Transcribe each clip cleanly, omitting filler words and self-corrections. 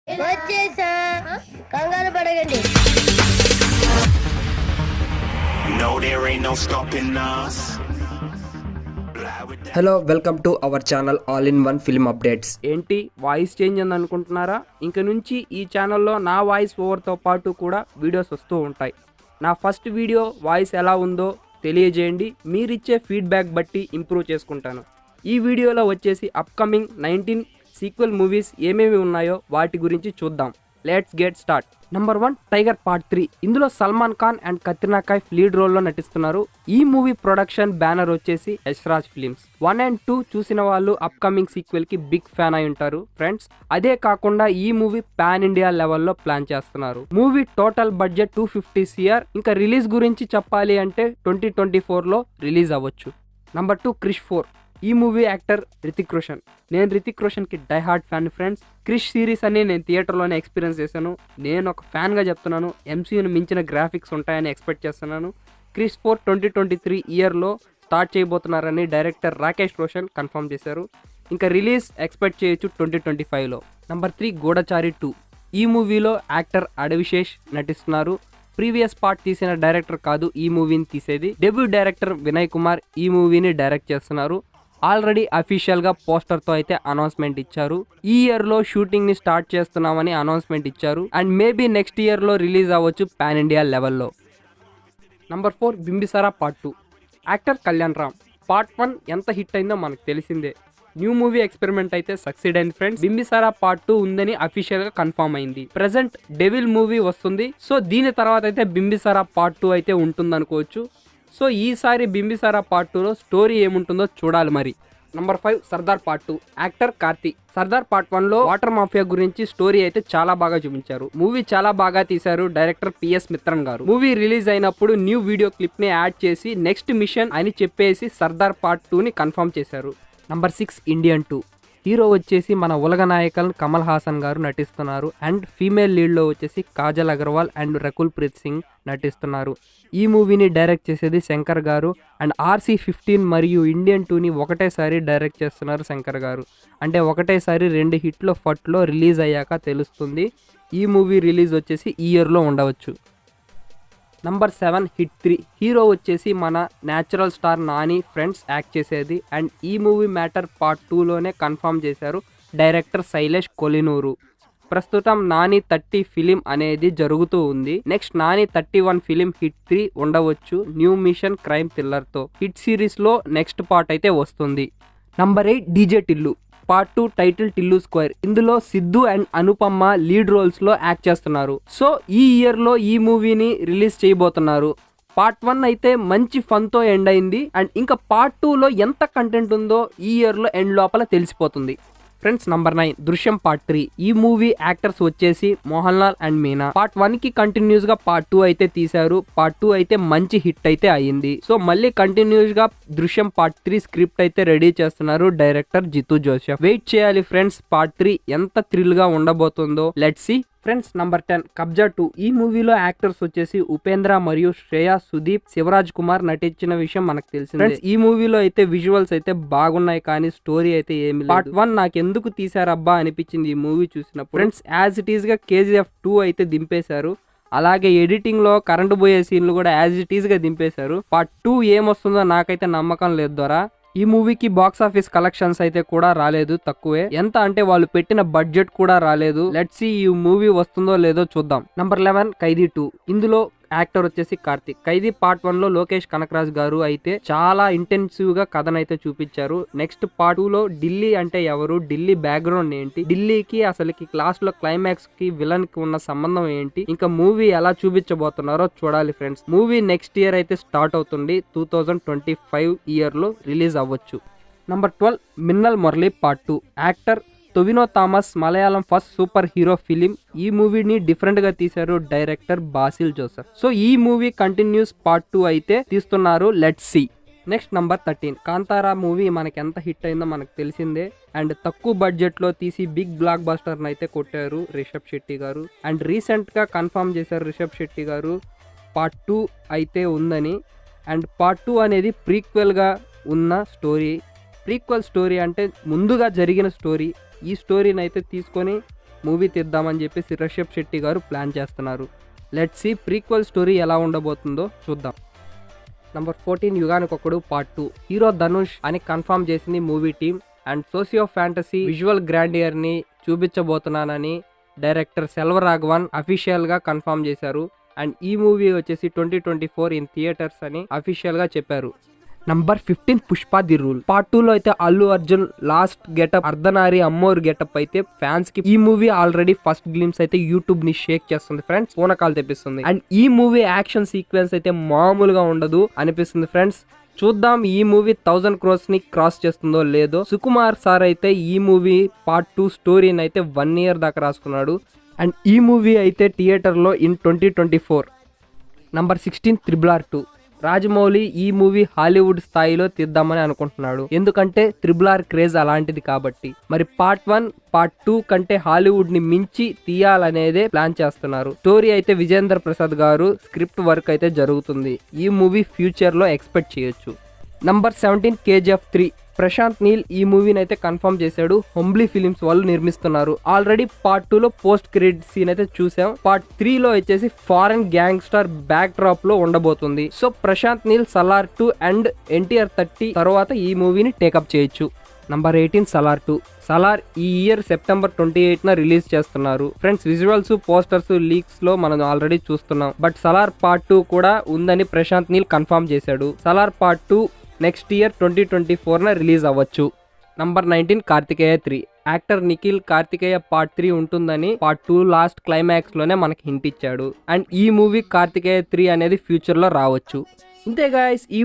వచ్చేసా కంగారు పడకండి. No, there ain't no stopping us. Hello welcome to our channel all in one film updates. ఏంటి voice change అని అనుకుంటున్నారా? ఇంక నుంచి ఈ ఛానల్లో నా వాయిస్ ఓవర్తో పాటు కూడా వీడియోస్ వస్తూ ఉంటాయి. నా ఫస్ట్ వీడియో వాయిస్ ఎలా ఉందో తెలియజేయండి. మీరిచ్చే ఫీడ్బ్యాక్ బట్టి ఇంప్రూవ్ చేసుకుంటాను. ఈ వీడియోలో వచ్చేసి అప్కమింగ్ 19 సీక్వెల్ మూవీస్ ఏమేమి ఉన్నాయో వాటి గురించి చూద్దాం. Let's get start. Number 1 tiger part 3. ఇందులో సల్మాన్ ఖాన్ అండ్ కత్రినా కైఫ్ లీడ్ రోల్లో నటిస్తున్నారు. ఈ మూవీ ప్రొడక్షన్ బ్యానర్ వచ్చేసి యశ్రాజ్ ఫిలిమ్స్. 1 and 2 చూసిన వాళ్ళు అప్కమింగ్ సీక్వెల్ కి బిగ్ ఫ్యాన్ అయి ఉంటారు ఫ్రెండ్స్. అదే కాకుండా ఈ మూవీ పాన్ ఇండియా లెవెల్లో ప్లాన్ చేస్తున్నారు. Movie total budget 250 CR. ఇంకా రిలీజ్ గురించి చెప్పాలి అంటే 2024లో రిలీజ్ అవ్వచ్చు. నంబర్ 2 క్రిష్ 4. ఈ మూవీ యాక్టర్ రితిక్ రోషన్. నేను రితిక్ రోషన్కి die hard fan friends. Krrish series అని నేను థియేటర్లోనే ఎక్స్పీరియన్స్ చేశాను. నేను ఒక ఫ్యాన్గా చెప్తున్నాను. ఎంసీయూని మించిన గ్రాఫిక్స్ ఉంటాయని ఎక్స్పెక్ట్ చేస్తున్నాను. క్రిష్ 4 2023 ఇయర్లో స్టార్ట్ చేయబోతున్నారని డైరెక్టర్ రాకేష్ రోషన్ కన్ఫర్మ్ చేశారు. ఇంకా రిలీజ్ ఎక్స్పెక్ట్ చేయొచ్చు 2025లో. నంబర్ 3 గూఢచారి 2. ఈ మూవీలో యాక్టర్ అడవిశేష్ నటిస్తున్నారు. ప్రీవియస్ పార్ట్ తీసిన డైరెక్టర్ కాదు ఈ మూవీని తీసేది. డెబ్యూ డైరెక్టర్ వినయ్ కుమార్ ఈ మూవీని డైరెక్ట్ చేస్తున్నారు. ఆల్రెడీ అఫీషియల్గా పోస్టర్తో అయితే అనౌన్స్మెంట్ ఇచ్చారు. ఈ ఇయర్లో షూటింగ్ని స్టార్ట్ చేస్తున్నామని అనౌన్స్మెంట్ ఇచ్చారు. అండ్ మేబీ నెక్స్ట్ ఇయర్లో రిలీజ్ అవ్వచ్చు పాన్ ఇండియా లెవెల్లో. Number 4 Bimbisara part 2. Actor Kalyan Ram. Part 1 ఎంత హిట్ అయిందో మనకు తెలిసిందే. న్యూ మూవీ ఎక్స్పెరిమెంట్ అయితే సక్సీడ్ అయింది ఫ్రెండ్స్. బింబిసారా పార్ట్ 2 ఉందని అఫీషియల్ గా కన్ఫర్మ్ అయింది. ప్రెసెంట్ డెవిల్ మూవీ వస్తుంది. సో దీని తర్వాత అయితే బింబిసారా పార్ట్ 2 అయితే ఉంటుంది అనుకోవచ్చు. సో ఈసారి బింబిసారా పార్ట్ 2లో స్టోరీ ఏముంటుందో చూడాలి మరి. Number 5 Sardar part 2. Actor Karthi. Sardar part 1లో వాటర్ మాఫియా గురించి స్టోరీ అయితే చాలా బాగా చూపించారు. మూవీ చాలా బాగా తీశారు డైరెక్టర్ PS మిత్రన్ గారు. మూవీ రిలీజ్ అయినప్పుడు న్యూ వీడియో క్లిప్ ని యాడ్ చేసి నెక్స్ట్ మిషన్ అని చెప్పేసి సర్దార్ పార్ట్ 2ని కన్ఫర్మ్ చేశారు. Number 6 Indian 2. హీరో వచ్చేసి మన ఉలగ నాయకల్ కమల్ హాసన్ గారు నటిస్తున్నారు. అండ్ ఫీమేల్ లీడ్లో వచ్చేసి కాజల్ అగర్వాల్ అండ్ రకుల్ ప్రీత్ సింగ్ నటిస్తున్నారు. ఈ మూవీని డైరెక్ట్ చేసేది శంకర్ గారు. అండ్ RC-15 మరియు ఇండియన్ 2ని ఒకటేసారి డైరెక్ట్ చేస్తున్నారు శంకర్ గారు. అంటే ఒకటేసారి 2 హిట్లో ఫట్లో రిలీజ్ అయ్యాక తెలుస్తుంది. ఈ మూవీ రిలీజ్ వచ్చేసి ఈ ఇయర్లో ఉండవచ్చు. Number 7 hit 3. హీరో వచ్చేసి మన natural star Nani friends act చేసేది. అండ్ ఈ మూవీ మ్యాటర్ పార్ట్ 2లోనే కన్ఫర్మ్ చేశారు డైరెక్టర్ శైలేష్ కొలినూరు. ప్రస్తుతం నాని 30 ఫిలిం అనేది జరుగుతూ ఉంది. నెక్స్ట్ నాని 31 ఫిలిం హిట్ 3 ఉండవచ్చు న్యూ మిషన్ క్రైమ్ థ్రిల్లర్తో. హిట్ సిరీస్లో నెక్స్ట్ పార్ట్ అయితే వస్తుంది. Number 8 DJ Tillu. Part 2 title Tillu square. ఇందులో Siddhu and Anupama lead roles లో యాక్ట్ చేస్తున్నారు. సో ఈ ఇయర్ లో ఈ మూవీని రిలీజ్ చేయబోతున్నారు. పార్ట్ 1 అయితే మంచి ఫన్ తో ఎండ్ అయింది. అండ్ ఇంకా పార్ట్ 2లో ఎంత కంటెంట్ ఉందో ఈ ఇయర్ లో ఎండ్ లోపల తెలిసిపోతుంది ఫ్రెండ్స్. నంబర్ 9 దృశ్యం పార్ట్ 3. ఈ మూవీ యాక్టర్స్ వచ్చేసి మోహన్ లాల్ అండ్ మీనా. పార్ట్ 1 కి కంటిన్యూస్ గా పార్ట్ 2 అయితే తీశారు. పార్ట్ 2 అయితే మంచి హిట్ అయితే అయ్యింది. సో మళ్ళీ కంటిన్యూస్ గా దృశ్యం పార్ట్ 3 స్క్రిప్ట్ అయితే రెడీ చేస్తున్నారు డైరెక్టర్ జితు జోసెఫ్. వెయిట్ చేయాలి ఫ్రెండ్స్ పార్ట్ 3 ఎంత థ్రిల్ గా ఉండబోతుందో. Let's see friends. నంబర్ 10 కబ్జా 2. ఈ మూవీలో యాక్టర్స్ వచ్చేసి ఉపేంద్ర మరియు శ్రేయా సుదీప్, శివరాజ్ కుమార్ నటించిన విషయం మనకు తెలిసిందే. ఈ మూవీలో అయితే విజువల్స్ అయితే బాగున్నాయి కానీ స్టోరీ అయితే ఏమి లేదు. పార్ట్ 1 నాకు ఎందుకు తీసారబ్బా అనిపించింది ఈ మూవీ చూసినప్పుడు ఫ్రెండ్స్. యాజ్ ఇట్ ఈస్ గా KGF 2 అయితే దింపేశారు. అలాగే ఎడిటింగ్ లో కరెంట్ పోయే సీన్లు కూడా యాజ్ ఇట్ ఈస్ గా దింపేశారు. పార్ట్ 2 ఏమొస్తుందో నాకైతే నమ్మకం లేదు ద్వారా. ఈ మూవీకి బాక్స్ ఆఫీస్ కలెక్షన్స్ అయితే కూడా రాలేదు, తక్కువే. ఎంత అంటే వాళ్ళు పెట్టిన బడ్జెట్ కూడా రాలేదు. లెట్స్ సీ ఈ మూవీ వస్తుందో లేదో చూద్దాం. నంబర్ 11 ఖైదీ 2. ఇందులో యాక్టర్ వచ్చేసి కార్తిక్. ఖైదీ పార్ట్ 1లో లోకేష్ కనకరాజ్ గారు అయితే చాలా ఇంటెన్సివ్ గా కథనైతే చూపించారు. నెక్స్ట్ పార్ట్ 2లో ఢిల్లీ అంటే ఎవరు, ఢిల్లీ బ్యాక్గ్రౌండ్ ఏంటి, ఢిల్లీకి అసలుకి క్లాస్ లో క్లైమాక్స్ కి విలన్ కి ఉన్న సంబంధం ఏంటి, ఇంకా మూవీ ఎలా చూపించబోతున్నారో చూడాలి ఫ్రెండ్స్. మూవీ నెక్స్ట్ ఇయర్ అయితే స్టార్ట్ అవుతుంది. 2025 ఇయర్ లో రిలీజ్ అవ్వచ్చు. Number 12 Minnal Murali part 2. Actor Tovino Thomas. Malayalam first super hero film. ఈ మూవీని డిఫరెంట్ గా తీశారు డైరెక్టర్ బాసిల్ జోసెఫ్. సో ఈ మూవీ కంటిన్యూస్ పార్ట్ 2 అయితే తీస్తున్నారు. Let's see. Next number 13 Kantara movie మనకి ఎంత హిట్ అయిందో మనకు తెలిసిందే. అండ్ తక్కువ బడ్జెట్ లో తీసి బిగ్ బ్లాక్ బస్టర్ అయితే కొట్టారు రిషబ్ శెట్టి గారు. అండ్ రీసెంట్ గా కన్ఫర్మ్ చేశారు రిషబ్ శెట్టి గారు పార్ట్ 2 అయితే ఉందని. అండ్ పార్ట్ 2 అనేది ప్రీక్వెల్ గా ఉన్న స్టోరీ. ప్రీక్వెల్ స్టోరీ అంటే ముందుగా జరిగిన స్టోరీ. ఈ స్టోరీని అయితే తీసుకొని మూవీ తీద్దామని చెప్పేసి రిషబ్ శెట్టి గారు ప్లాన్ చేస్తున్నారు. లెట్స్ సీ ప్రీక్వెల్ స్టోరీ ఎలా ఉండబోతుందో చూద్దాం. Number 14 Yuganikokkadu part 2. Hero Dhanush అని కన్ఫర్మ్ చేసింది movie team. And socio fantasy visual grandeur ని చూపించబోతున్నానని డైరెక్టర్ సెల్వరాఘవన్ అఫీషియల్ గా కన్ఫర్మ్ చేశారు. అండ్ ఈ మూవీ వచ్చేసి 2024 ఇన్ థియేటర్స్ అని అఫీషియల్ గా చెప్పారు. Number 15 Pushpa the rule. Part 2 లో అయితే అల్లు అర్జున్ లాస్ట్ గెటప్ అర్ధనారి అమ్మోరు గెటప్ అయితే ఫ్యాన్స్ కి ఈ మూవీ ఆల్రెడీ ఫస్ట్ గ్లిమ్స్ అయితే యూట్యూబ్ ని షేక్ చేస్తుంది ఫ్రెండ్స్, పూనకాలు తెప్పిస్తుంది. అండ్ ఈ మూవీ యాక్షన్ సీక్వెన్స్ అయితే మామూలుగా ఉండదు అనిపిస్తుంది ఫ్రెండ్స్. చూద్దాం ఈ మూవీ 1000 crores ని క్రాస్ చేస్తుందో లేదో. సుకుమార్ సార్ అయితే ఈ మూవీ పార్ట్ 2 స్టోరీని అయితే 1 year దాకా రాసుకున్నాడు. అండ్ ఈ మూవీ అయితే థియేటర్లో ఇన్ 2024. Number 16 RRR 2. రాజమౌళి ఈ మూవీ హాలీవుడ్ స్థాయిలో తీద్దామని అనుకుంటున్నాడు, ఎందుకంటే RRR క్రేజ్ అలాంటిది కాబట్టి. మరి పార్ట్ 1 పార్ట్ 2 కంటే హాలీవుడ్ ని మించి తీయాలనేదే ప్లాన్ చేస్తున్నారు. స్టోరీ అయితే విజేంద్ర ప్రసాద్ గారు స్క్రిప్ట్ వర్క్ అయితే జరుగుతుంది. ఈ మూవీ ఫ్యూచర్ లో ఎక్స్పెక్ట్ చేయొచ్చు. Number 17 KGF 3. ప్రశాంత్ నీల్ ఈ మూవీని అయితే కన్ఫర్మ్ చేశాడు. హంబ్లీ ఫిలిమ్స్ వాళ్ళు నిర్మిస్తున్నారు. ఆల్రెడీ పార్ట్ 2 లో పోస్ట్ క్రెడిట్ సీన్ అయితే చూసాం. పార్ట్ 3 లో వచ్చేసి ఫారెన్ గ్యాంగ్స్టర్ బ్యాక్ డ్రాప్ లో ఉండబోతుంది. So Prashanth Neel Salaar 2 and NTR 30 తర్వాత ఈ మూవీని టేకప్ చేయొచ్చు. నంబర్ 18 సలార్ 2. సలార్ ఈ ఇయర్ సెప్టెంబర్ 28న రిలీజ్ చేస్తున్నారు ఫ్రెండ్స్. విజువల్స్ పోస్టర్స్ లీక్స్ లో మనం ఆల్రెడీ చూస్తున్నాం. బట్ సలార్ పార్ట్ 2 కూడా ఉందని ప్రశాంత్ నీల్ కన్ఫర్మ్ చేశాడు. సలార్ పార్ట్ 2 నెక్స్ట్ ఇయర్ 2024న రిలీజ్ అవ్వచ్చు. Number 19 Karthikeya 3. Actor Nikhil Karthikeya part 3 ఉంటుందని పార్ట్ 2 లాస్ట్ క్లైమాక్స్ లోనే మనకి హింట్ ఇచ్చాడు. అండ్ ఈ మూవీ కార్తికేయ 3 అనేది ఫ్యూచర్ లో రావచ్చు. ఇంతే గాయ్స్ ఈ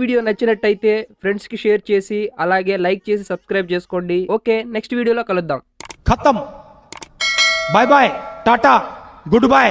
వీడియో నచ్చినట్టయితే ఫ్రెండ్స్ కి షేర్ చేసి అలాగే లైక్ చేసి సబ్స్క్రైబ్ చేసుకోండి. ఓకే, నెక్స్ట్ వీడియోలో కలుద్దాం. खत्म. Bye bye, tata, good bye.